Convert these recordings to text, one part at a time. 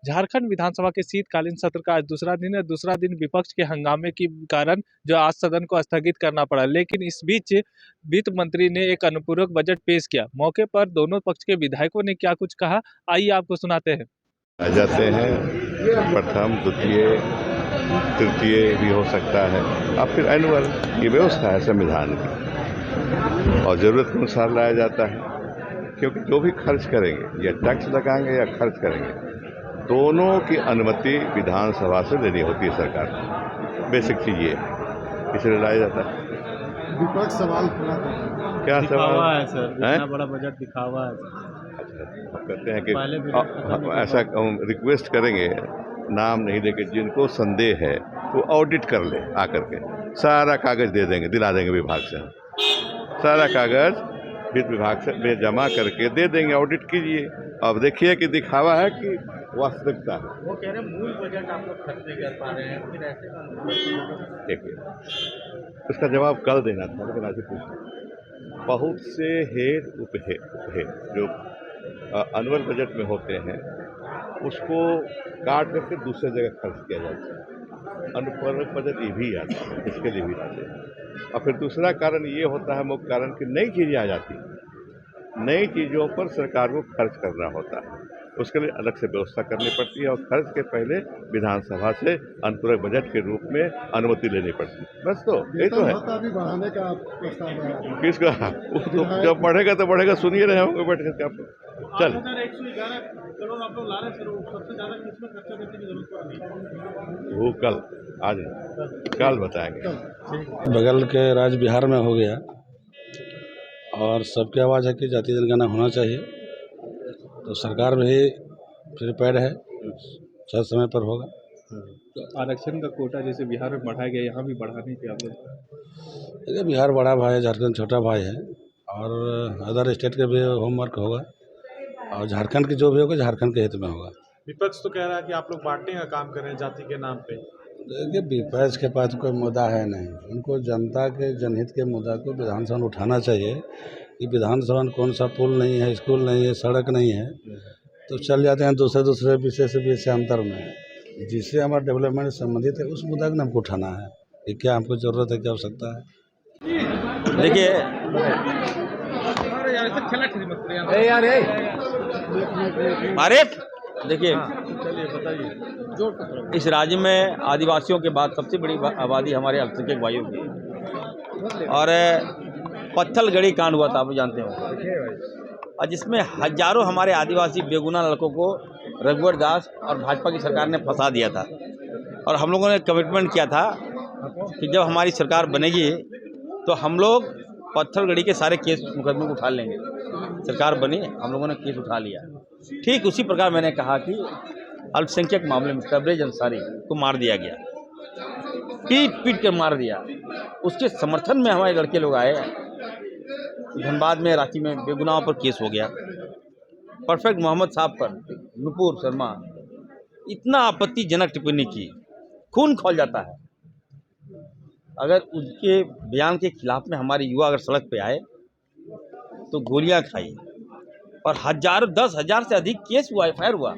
झारखंड विधानसभा के शीतकालीन सत्र का आज दूसरा दिन है। दूसरा दिन विपक्ष के हंगामे के कारण जो आज सदन को स्थगित करना पड़ा, लेकिन इस बीच वित्त मंत्री ने एक अनुपूरक बजट पेश किया। मौके पर दोनों पक्ष के विधायकों ने क्या कुछ कहा, आइए आपको सुनाते हैं। आ जाते हैं, प्रथम द्वितीय तृतीय भी हो सकता है, अब फिर एनुअल की व्यवस्था है संविधान की, और ज़रूरत के अनुसार लाया जाता है। क्योंकि जो भी खर्च करेंगे, या टैक्स लगाएंगे या खर्च करेंगे, दोनों की अनुमति विधानसभा से लेनी होती है सरकार को। बेसिक चीज़ ये है, इसलिए लाया जाता है। विपक्ष सवाल खड़ा करता है। क्या सवाल है सर? इतना बड़ा बजट दिखावा है। अच्छा, हम कहते हैं कि ऐसा रिक्वेस्ट करेंगे, नाम नहीं लेके जिनको संदेह है वो ऑडिट कर ले आकर के, सारा कागज दे देंगे, दिला देंगे विभाग से। सारा कागज वित्त विभाग से जमा करके दे देंगे, ऑडिट कीजिए। अब देखिए कि दिखावा है कि वास्तविकता है। वो कह रहे हैं मूल बजट आप लोग खर्च नहीं कर पा रहे हैं, फिर ऐसे देखिए, उसका जवाब कल देना था, लेकिन आज पूछा। बहुत से हेर उपहेर जो अनुअल बजट में होते हैं, उसको काट करके दूसरे जगह खर्च किया जाता है। अनुपूरक बजट ये भी आता है, इसके लिए भी आते हैं। और फिर दूसरा कारण ये होता है, मुख्य कारण कि नई चीज़ें आ जाती हैं। नई चीज़ों पर सरकार को खर्च करना होता है, उसके लिए अलग से व्यवस्था करनी पड़ती है, और खर्च के पहले विधानसभा से अनुपूरक बजट के रूप में अनुमति लेनी पड़ती है। बस तो यही तो है। भी बढ़ाने का प्रस्ताव है किसका? तो जब बढ़ेगा तो बढ़ेगा, सुनिए रहे होंगे बैठ करके आप लोग। चल, 111 करोड़ आप लोग ला रहे हैं, सबसे ज़्यादा किसमें खर्चा करने की जरूरत पड़ रही है? वो कल, आज कल बताएंगे। बगल के राज्य बिहार में हो गया, और सबकी आवाज़ है कि जातीय जनगणना होना चाहिए, तो सरकार भी प्रिपेयर्ड है, शायद समय पर होगा। तो आरक्षण का कोटा जैसे बिहार में बढ़ाया गया, यहाँ भी बढ़ाने की आप लोग? देखिए, बिहार बड़ा भाई है, झारखंड छोटा भाई है, और अदर स्टेट के भी होमवर्क होगा, और झारखंड की जो भी होगा झारखंड के हित में होगा। विपक्ष तो कह रहा है कि आप लोग बांटने का काम कर रहे हैं जाति के नाम पे। देखिए, विपक्ष के पास कोई मुद्दा है नहीं, उनको जनता के जनहित के मुद्दा को विधानसभा में उठाना चाहिए कि विधानसभा में कौन सा पुल नहीं है, स्कूल नहीं है, सड़क नहीं है, तो चल जाते हैं दूसरे विषय से विषयांतर में, जिससे हमारा डेवलपमेंट संबंधित है, उस मुद्दा को हमको उठाना है कि क्या हमको ज़रूरत है, क्या आवश्यकता है। देखिए, अरे देखिए, इस राज्य में आदिवासियों के बाद सबसे बड़ी आबादी हमारे अल्पसंख्यक भाइयों की, और पत्थलगड़ी कांड हुआ था, आप जानते हो, और जिसमें हजारों हमारे आदिवासी बेगुनाह लड़कों को रघुवर दास और भाजपा की सरकार ने फंसा दिया था। और हम लोगों ने कमिटमेंट किया था कि जब हमारी सरकार बनेगी तो हम लोग पत्थलगड़ी के सारे केस मुकदमे को उठा लेंगे। सरकार बनी, हम लोगों ने केस उठा लिया। ठीक उसी प्रकार मैंने कहा कि अल्पसंख्यक मामले में तबरेज अंसारी को मार दिया गया, पीट कर मार दिया। उसके समर्थन में हमारे लड़के लोग आए, धनबाद में, रांची में बेगुनाहों पर केस हो गया। परफेक्ट मोहम्मद साहब पर नुपुर शर्मा इतना आपत्तिजनक टिप्पणी की, खून खौल जाता है। अगर उसके बयान के खिलाफ में हमारे युवा अगर सड़क पे आए तो गोलियां खाई, और हजारों 10,000 से अधिक केस हुआ, FIR हुआ।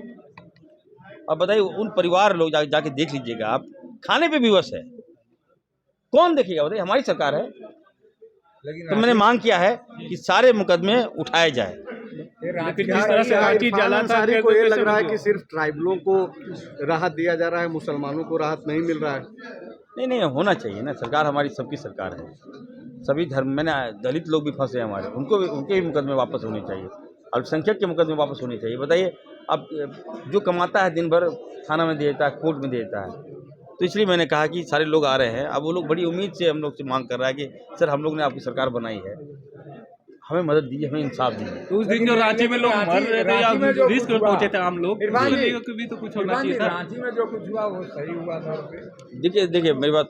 अब बताइए, उन परिवार लोग जाके देख लीजिएगा आप, खाने पे विवश है, कौन देखेगा? बताइए, हमारी सरकार है। तो मैंने मांग किया है कि सारे मुकदमे उठाए जाए। जिस तरह से अंसारी को ये लग रहा है कि सिर्फ ट्राइबलों को राहत दिया जा रहा है, मुसलमानों को राहत नहीं मिल रहा है। नहीं, होना चाहिए ना। सरकार हमारी सबकी सरकार है, सभी धर्म में ना, दलित लोग भी फंसे हमारे, उनके भी मुकदमे वापस होने चाहिए, अल्पसंख्यक के मुकदमे वापस होने चाहिए। बताइए, अब जो कमाता है दिन भर थाना में दे देता है, कोर्ट में दे देता है। तो इसलिए मैंने कहा कि सारे लोग आ रहे हैं, अब वो लोग बड़ी उम्मीद से हम लोग से मांग कर रहा है कि सर, हम लोग ने आपकी सरकार बनाई है, हमें मदद दीजिए, हमें इंसाफ दीजिए। तो उस दिन जो रांची में लोग मर रहे थे या रिस्क में पहुंचे थे आम लोग, उसके भी तो कुछ होना चाहिए था। रांची में जो कुछ हुआ वो सही हुआ था। देखिए, मेरी बात,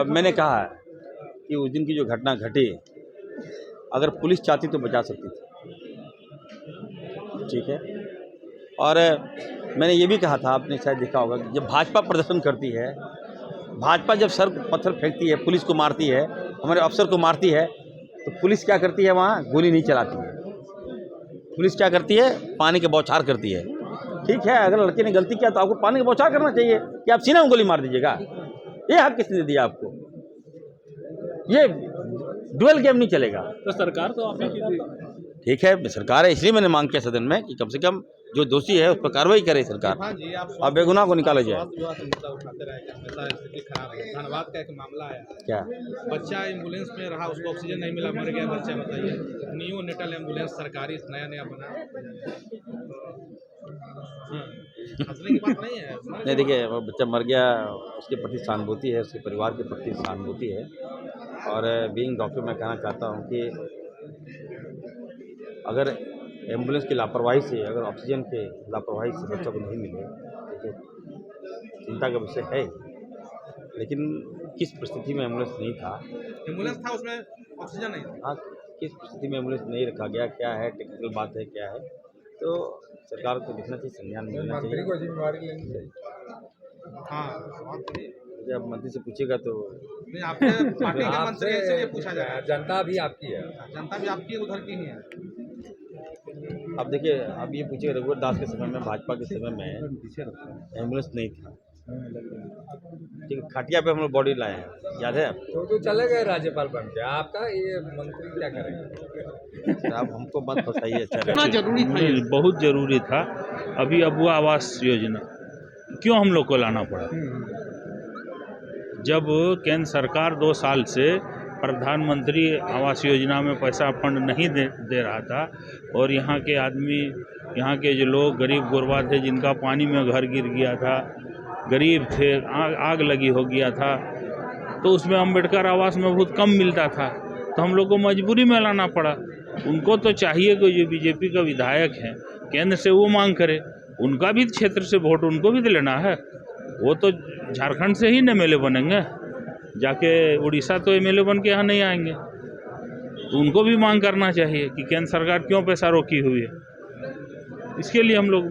मैंने कहा है कि उस दिन की जो घटना घटी, अगर पुलिस चाहती तो बचा सकती थी, ठीक है। और मैंने ये भी कहा था, आपने शायद देखा होगा, कि जब भाजपा प्रदर्शन करती है, भाजपा जब सर पत्थर फेंकती है, पुलिस को मारती है, हमारे अफसर को मारती है, तो पुलिस क्या करती है? वहाँ गोली नहीं चलाती है। पुलिस क्या करती है? पानी के बौछार करती है। ठीक है, अगर लड़के ने गलती किया तो आपको पानी का बौछार करना चाहिए कि आप सीने में गोली मार दीजिएगा। ये हक किसने दिया आपको? ये डुअल गेम नहीं चलेगा। तो सरकार तो आप ही की थी। ठीक है, सरकार है, इसलिए मैंने मांग किया सदन में कि कम से कम जो दोषी है उस पर कार्रवाई करे सरकार और बेगुनाह को निकाला जाए। धनबाद का एक मामला है, क्या बच्चा एम्बुलेंस में रहा, उसको ऑक्सीजन नहीं मिला, मर गया बच्चा। बताइए, नियो नेटल एम्बुलेंस सरकारी नया बना, हंसने की बात नहीं है। नहीं, देखिए, वो बच्चा मर गया, उसके प्रति सहानुभूति है, उसके परिवार के प्रति सहानुभूति है। और बीइंग डॉक्टर मैं कहना चाहता हूँ कि अगर एम्बुलेंस की लापरवाही से, अगर ऑक्सीजन के लापरवाही से बच्चों को नहीं मिले तो चिंता का विषय है। लेकिन किस परिस्थिति में एम्बुलेंस नहीं था, एम्बुलेंस था उसमें ऑक्सीजन नहीं था। हाँ, किस परिस्थिति में एम्बुलेंस नहीं रखा गया, क्या है टेक्निकल बात है, क्या है, तो सरकार को देखना चाहिए, संज्ञान में लेना चाहिए। मंत्री को जिम्मेवारी लेनी चाहिए। हाँ, जब मंत्री से पूछेगा तो नहीं, आपके पार्टी के मंत्री हैं, इसलिए पूछा जा रहा है। जनता भी आपकी है, जनता भी आपकी उधर की ही है। अब देखिए, अब ये पूछिए, रघुवर दास के समय में, भाजपा के समय में एम्बुलेंस नहीं था, ठीक है, खटिया पे हम लोग बॉडी लाए हैं, याद है आपको? तो चले गए राज्यपाल बन के, आपका ये मंत्री क्या करेंगे? आप हमको मत बताइए। अच्छा, कितना जरूरी था ये? बहुत ज़रूरी था। अभी अबुआ आवास योजना क्यों हम लोग को लाना पड़ा? जब केंद्र सरकार 2 साल से प्रधानमंत्री आवास योजना में पैसा फंड नहीं दे रहा था और यहाँ के आदमी, यहाँ के जो लोग गरीब गुरबा थे, जिनका पानी में घर गिर गया था, गरीब थे, आग लगी हो गया था, तो उसमें अम्बेडकर आवास में बहुत कम मिलता था, तो हम लोग को मजबूरी में लाना पड़ा। उनको तो चाहिए कि जो बीजेपी का विधायक हैं केंद्र से वो मांग करे, उनका भी क्षेत्र से वोट उनको भी लेना है। वो तो झारखंड से ही एमएलए बनेंगे, जाके उड़ीसा तो एमएलए बन के यहाँ नहीं आएंगे। तो उनको भी मांग करना चाहिए कि केंद्र सरकार क्यों पैसा रोकी हुई है। इसके लिए हम लोग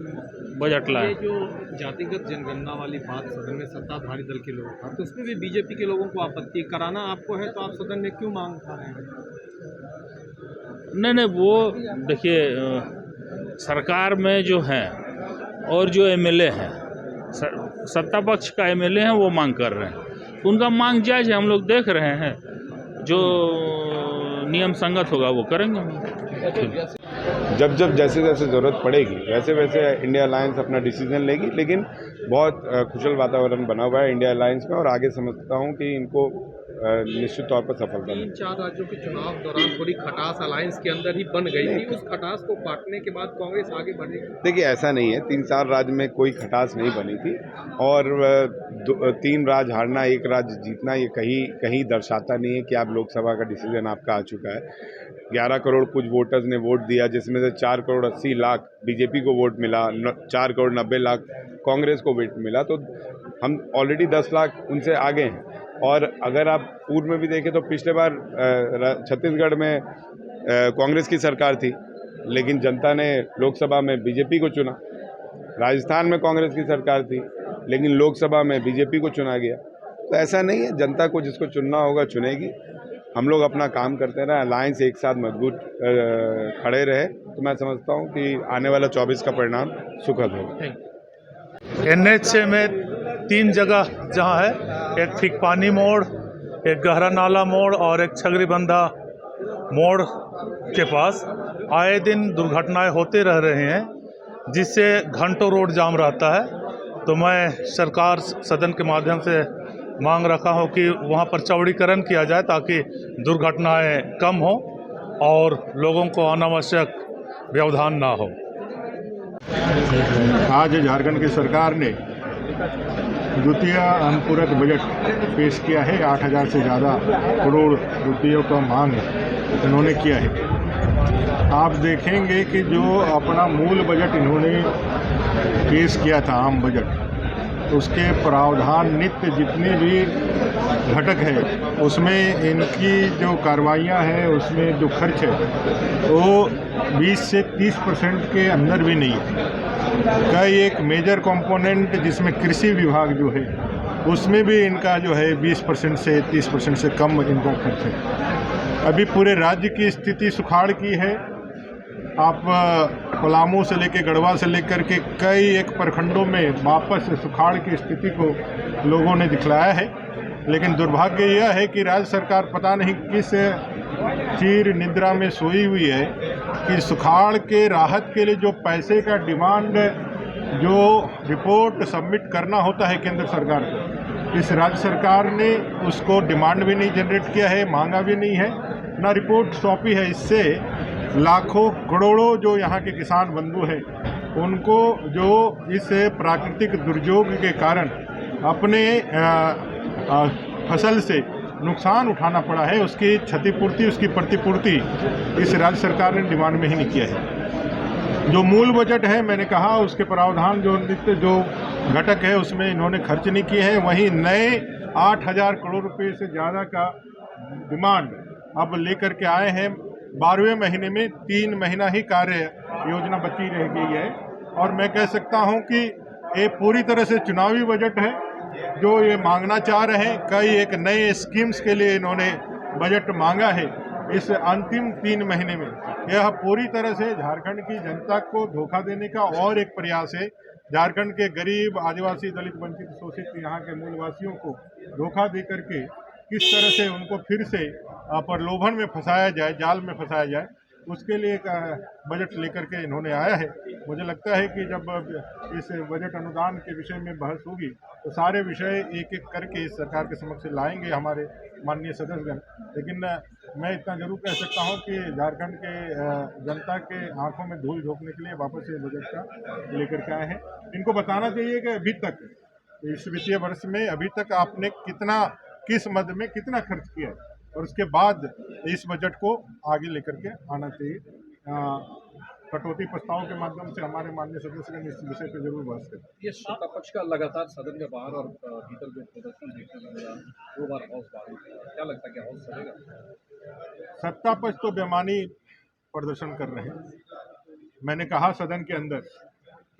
बजट लाए। ये जो जातिगत जनगणना वाली बात सदन में सत्ताधारी दल के लोगों का, तो उसमें भी बीजेपी के लोगों को आपत्ति कराना आपको है, तो आप सदन में क्यों मांग उठा रहे हैं? नहीं, वो देखिए, सरकार में जो है और जो एमएलए हैं, सत्ता पक्ष का एमएलए हैं, वो मांग कर रहे हैं, उनका मांग जायज़ है, हम लोग देख रहे हैं, जो नियम संगत होगा वो करेंगे हम। जब जैसे जैसे ज़रूरत पड़ेगी वैसे वैसे इंडिया अलायंस अपना डिसीजन लेगी, लेकिन बहुत कुशल वातावरण बना हुआ है इंडिया अलायंस में और आगे समझता हूँ कि इनको निश्चित तौर पर सफलता मिलेगी। 3-4 राज्यों के चुनाव दौरान थोड़ी खटास अलायंस के अंदर ही बन गई थी, उस खटास को काटने के बाद कांग्रेस आगे बढ़ेगी? देखिए, ऐसा नहीं है, 3-4 राज्य में कोई खटास नहीं बनी थी और 3 राज्य हारना, 1 राज्य जीतना, ये कहीं दर्शाता नहीं है कि आप लोकसभा का डिसीजन आपका आ चुका है। 11 करोड़ कुछ वोटर्स ने वोट दिया, जिसमें से 4 करोड़ 80 लाख बीजेपी को वोट मिला, 4 करोड़ 90 लाख कांग्रेस को वोट मिला, तो हम ऑलरेडी 10 लाख उनसे आगे हैं। और अगर आप पूर्व में भी देखें तो पिछले बार छत्तीसगढ़ में कांग्रेस की सरकार थी, लेकिन जनता ने लोकसभा में बीजेपी को चुना। राजस्थान में कांग्रेस की सरकार थी, लेकिन लोकसभा में बीजेपी को चुना गया। तो ऐसा नहीं है, जनता को जिसको चुनना होगा चुनेगी। हम लोग अपना काम करते रहे, अलायंस एक साथ मजबूत खड़े रहे, तो मैं समझता हूँ कि आने वाला 24 का परिणाम सुखद होगा। NH में 3 जगह जहाँ है, एक फिकपानी मोड़, एक गहरा नाला मोड़ और एक छगरीबंधा मोड़ के पास आए दिन दुर्घटनाएं होते रह रहे हैं, जिससे घंटों रोड जाम रहता है। तो मैं सरकार सदन के माध्यम से मांग रखा हूं कि वहां पर चौड़ीकरण किया जाए ताकि दुर्घटनाएं कम हो और लोगों को अनावश्यक व्यवधान ना हो। आज झारखंड की सरकार ने द्वितीय अनुपूरक बजट पेश किया है। 8,000 से ज़्यादा करोड़ रुपयों का मांग इन्होंने किया है। आप देखेंगे कि जो अपना मूल बजट इन्होंने पेश किया था, आम बजट, उसके प्रावधान नित्य जितनी भी घटक है उसमें इनकी जो कार्रवाइयाँ हैं, उसमें जो खर्च है वो 20 से 30% के अंदर भी नहीं है। का एक मेजर कंपोनेंट जिसमें कृषि विभाग जो है उसमें भी इनका जो है 20% से 30% से कम इनका खर्च है। अभी पूरे राज्य की स्थिति सुखाड़ की है। आप पलामू से लेके गढ़वा से लेकर के कई एक प्रखंडों में वापस सुखाड़ की स्थिति को लोगों ने दिखलाया है। लेकिन दुर्भाग्य यह है कि राज्य सरकार पता नहीं किस चीर निद्रा में सोई हुई है कि सुखाड़ के राहत के लिए जो पैसे का डिमांड जो रिपोर्ट सबमिट करना होता है केंद्र सरकार को, इस राज्य सरकार ने उसको डिमांड भी नहीं जनरेट किया है, मांगा भी नहीं है, ना रिपोर्ट सौंपी है। इससे लाखों करोड़ों जो यहाँ के किसान बंधु हैं उनको जो इस प्राकृतिक दुर्योग के कारण अपने फसल से नुकसान उठाना पड़ा है, उसकी क्षतिपूर्ति, उसकी प्रतिपूर्ति इस राज्य सरकार ने डिमांड में ही नहीं किया है। जो मूल बजट है, मैंने कहा उसके प्रावधान जो नित्य जो घटक है उसमें इन्होंने खर्च नहीं किए हैं। वहीं नए 8,000 करोड़ रुपए से ज़्यादा का डिमांड अब लेकर के आए हैं। 12वें महीने में 3 महीना ही कार्य योजना बची रह गई है और मैं कह सकता हूं कि ये पूरी तरह से चुनावी बजट है जो ये मांगना चाह रहे हैं। कई एक नए स्कीम्स के लिए इन्होंने बजट मांगा है इस अंतिम 3 महीने में। यह पूरी तरह से झारखंड की जनता को धोखा देने का और एक प्रयास है। झारखंड के गरीब, आदिवासी, दलित, वंचित, शोषित यहाँ के मूलवासियों को धोखा दे करके किस तरह से उनको फिर से प्रलोभन में फंसाया जाए, जाल में फंसाया जाए, उसके लिए एक बजट लेकर के इन्होंने आया है। मुझे लगता है कि जब इस बजट अनुदान के विषय में बहस होगी तो सारे विषय एक एक करके इस सरकार के समक्ष लाएंगे हमारे माननीय सदस्यगण। लेकिन मैं इतना जरूर कह सकता हूं कि झारखंड के जनता के आंखों में धूल झोंकने के लिए वापस ये बजट का लेकर के आए हैं। इनको बताना चाहिए कि अभी तक इस वित्तीय वर्ष में अभी तक आपने किस मद में कितना खर्च किया है और उसके बाद इस बजट को आगे लेकर के आना चाहिए। कटौती प्रस्ताव के माध्यम से हमारे माननीय सदस्य इस विषय पर जरूर बहस करें। ये सत्ता पक्ष का लगातार सदन के बाहर और भीतर जो प्रदर्शन देखने को मिला, 2 बार हाउस बाहर, क्या लगता है कि हाउस चलेगा? सत्ता पक्ष तो बेमानी प्रदर्शन कर रहे हैं। मैंने कहा सदन के अंदर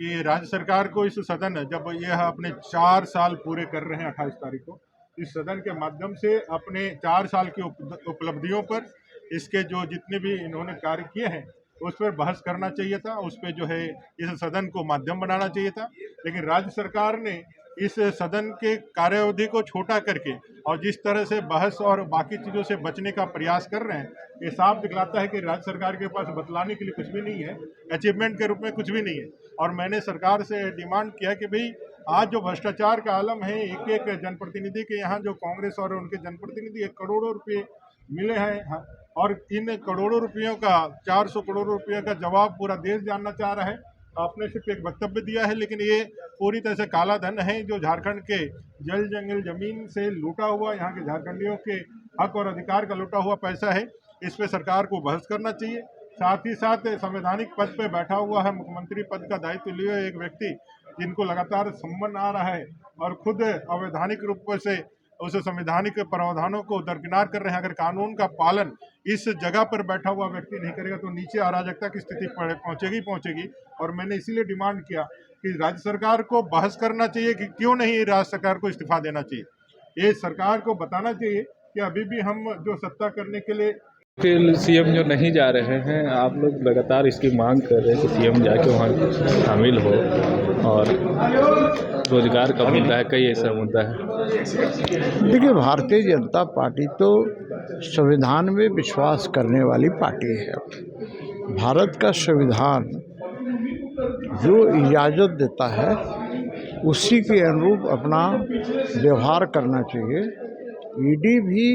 कि राज्य सरकार को इस सदन जब यह अपने 4 साल पूरे कर रहे हैं 28 तारीख को, इस सदन के माध्यम से अपने 4 साल की उपलब्धियों पर, इसके जो जितने भी इन्होंने कार्य किए हैं उस पर बहस करना चाहिए था। उस पर जो है इस सदन को माध्यम बनाना चाहिए था। लेकिन राज्य सरकार ने इस सदन के कार्यावधि को छोटा करके और जिस तरह से बहस और बाकी चीज़ों से बचने का प्रयास कर रहे हैं, ये साफ दिखलाता है कि राज्य सरकार के पास बतलाने के लिए कुछ भी नहीं है, अचीवमेंट के रूप में कुछ भी नहीं है। और मैंने सरकार से डिमांड किया कि भाई आज जो भ्रष्टाचार का आलम है, एक एक जनप्रतिनिधि के यहाँ जो कांग्रेस और उनके जनप्रतिनिधि करोड़ों रुपये मिले हैं और इन करोड़ों रुपयों का 400 करोड़ रुपये का जवाब पूरा देश जानना चाह रहा है। आपने सिर्फ एक वक्तव्य दिया है, लेकिन ये पूरी तरह से काला धन है जो झारखंड के जल जंगल जमीन से लूटा हुआ, यहाँ के झारखंडियों के हक और अधिकार का लूटा हुआ पैसा है। इस पे सरकार को बहस करना चाहिए। साथ ही साथ संवैधानिक पद पे बैठा हुआ है, मुख्यमंत्री पद का दायित्व लिए एक व्यक्ति जिनको लगातार सम्मन आ रहा है और खुद अवैधानिक रूप से उस संवैधानिक प्रावधानों को दरकिनार कर रहे हैं। अगर कानून का पालन इस जगह पर बैठा हुआ व्यक्ति नहीं करेगा तो नीचे अराजकता की स्थिति पहुंचेगी। और मैंने इसीलिए डिमांड किया कि राज्य सरकार को बहस करना चाहिए कि क्यों नहीं राज्य सरकार को इस्तीफा देना चाहिए। ये सरकार को बताना चाहिए कि अभी भी हम जो सत्ता करने के लिए सीएम जो नहीं जा रहे हैं, आप लोग लगातार इसकी मांग कर रहे हैं कि सीएम जाके वहाँ शामिल हो, और रोजगार का मुद्दा है, कई ऐसा मुद्दा है। देखिए, भारतीय जनता पार्टी तो संविधान में विश्वास करने वाली पार्टी है। भारत का संविधान जो इजाज़त देता है उसी के अनुरूप अपना व्यवहार करना चाहिए। ईडी भी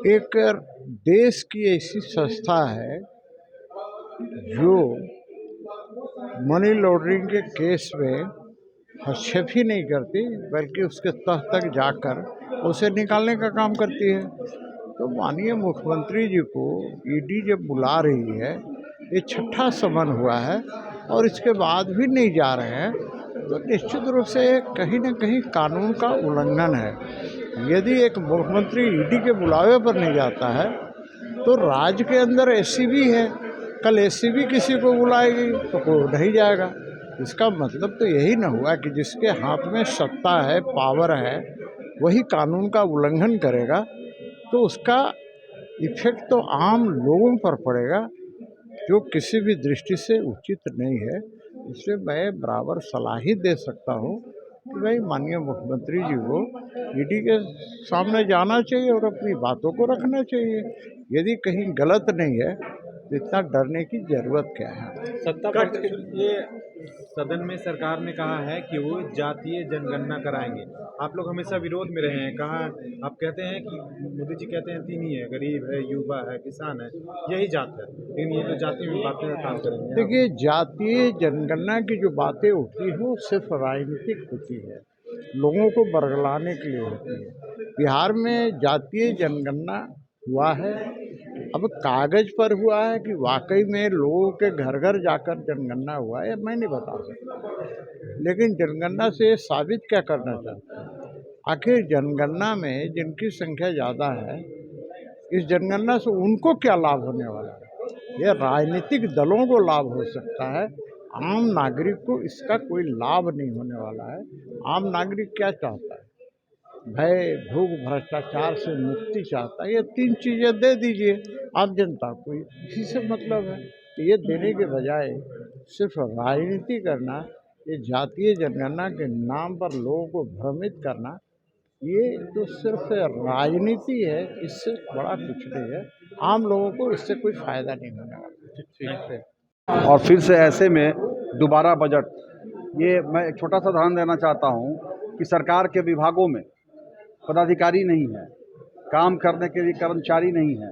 एक देश की ऐसी संस्था है जो मनी लॉन्ड्रिंग के केस में हस्तक्षेप ही नहीं करती, बल्कि उसके तह तक जाकर उसे निकालने का काम करती है। तो माननीय मुख्यमंत्री जी को ईडी जब बुला रही है, ये 6ठा समन हुआ है और इसके बाद भी नहीं जा रहे हैं, तो निश्चित रूप से कहीं न कहीं कानून का उल्लंघन है। यदि एक मुख्यमंत्री ईडी के बुलावे पर नहीं जाता है तो राज्य के अंदर एसीबी है, कल एसीबी किसी को बुलाएगी तो कोई नहीं जाएगा। इसका मतलब तो यही न हुआ कि जिसके हाथ में सत्ता है, पावर है, वही कानून का उल्लंघन करेगा, तो उसका इफेक्ट तो आम लोगों पर पड़ेगा। जो किसी भी दृष्टि से उचित नहीं है। इसलिए मैं बराबर सलाह ही दे सकता हूँ कि भाई माननीय मुख्यमंत्री जी को ईडी के सामने जाना चाहिए और अपनी बातों को रखना चाहिए। यदि कहीं गलत नहीं है तो इतना डरने की ज़रूरत क्या है। सत्ता पक्ष ये सदन में सरकार ने कहा है कि वो जातीय जनगणना कराएंगे। आप लोग हमेशा विरोध में रहे हैं। कहा आप कहते हैं कि मोदी जी कहते हैं तीन ही है, गरीब है, युवा है, किसान है, यही जात है, लेकिन ये तो जाति में बातें काम करेंगे। देखिए, जातीय जनगणना की जो बातें उठी हैं वो सिर्फ राजनीतिक होती है, लोगों को बरगलाने के लिए होती है। बिहार में जातीय जनगणना हुआ है, अब कागज़ पर हुआ है कि वाकई में लोगों के घर घर जाकर जनगणना हुआ है, मैं नहीं बता सकता। लेकिन जनगणना से साबित क्या करना चाहते हैं? आखिर जनगणना में जिनकी संख्या ज़्यादा है, इस जनगणना से उनको क्या लाभ होने वाला है? यह राजनीतिक दलों को लाभ हो सकता है, आम नागरिक को इसका कोई लाभ नहीं होने वाला है। आम नागरिक क्या चाहता है? भय, भूख, भ्रष्टाचार से मुक्ति चाहता है। ये तीन चीज़ें दे दीजिए आम जनता को, इसी से मतलब है। तो ये देने के बजाय सिर्फ राजनीति करना, ये जातीय जनगणना के नाम पर लोगों को भ्रमित करना, ये तो सिर्फ राजनीति है, इससे बड़ा कुछ नहीं है। आम लोगों को इससे कोई फ़ायदा नहीं होने वाला। ठीक है। और फिर से ऐसे में दोबारा बजट, ये मैं एक छोटा सा उदाहरण देना चाहता हूँ कि सरकार के विभागों में पदाधिकारी नहीं है, काम करने के लिए कर्मचारी नहीं है,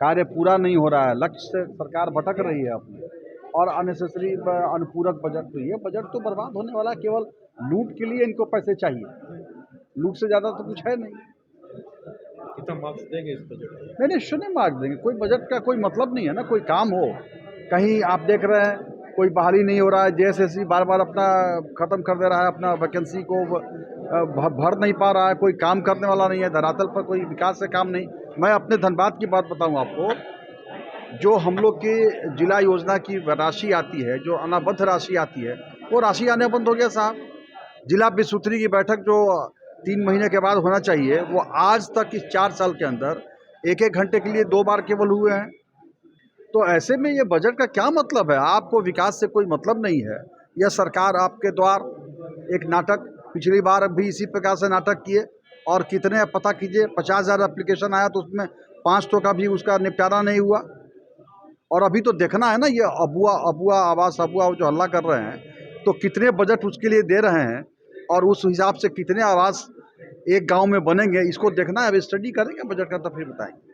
कार्य पूरा नहीं हो रहा है, लक्ष्य से सरकार भटक रही है अपने, और अननेसेसरी अनुपूरक बजट। तो ये बजट तो बर्बाद होने वाला है, केवल लूट के लिए इनको पैसे चाहिए, लूट से ज़्यादा तो कुछ है नहीं। कितना मार्क्स देंगे इस बजट? नहीं, शून्य मार्क्स देंगे। कोई बजट का कोई मतलब नहीं है ना, कोई काम हो। कहीं आप देख रहे हैं कोई बहाली नहीं हो रहा है, JSSC बार बार अपना ख़त्म कर दे रहा है, अपना वैकेंसी को भर नहीं पा रहा है, कोई काम करने वाला नहीं है, धरातल पर कोई विकास से काम नहीं। मैं अपने धनबाद की बात बताऊं आपको, जो हम लोग की जिला योजना की राशि आती है, जो अनाबद्ध राशि आती है, वो राशि आने बंद हो गया साहब। जिला विस्तृति की बैठक जो 3 महीने के बाद होना चाहिए, वो आज तक इस 4 साल के अंदर 1-1 घंटे के लिए 2 बार केवल हुए हैं। तो ऐसे में ये बजट का क्या मतलब है? आपको विकास से कोई मतलब नहीं है। यह सरकार आपके द्वार एक नाटक, पिछली बार भी इसी प्रकार से नाटक किए, और कितने पता कीजिए 50,000 एप्लीकेशन आया तो उसमें 500 का भी उसका निपटारा नहीं हुआ। और अभी तो देखना है ना, ये अबुआ आवास अबुआ जो हल्ला कर रहे हैं, तो कितने बजट उसके लिए दे रहे हैं और उस हिसाब से कितने आवास एक गांव में बनेंगे, इसको देखना है। अब स्टडी करेंगे बजट का तो फिर बताएंगे।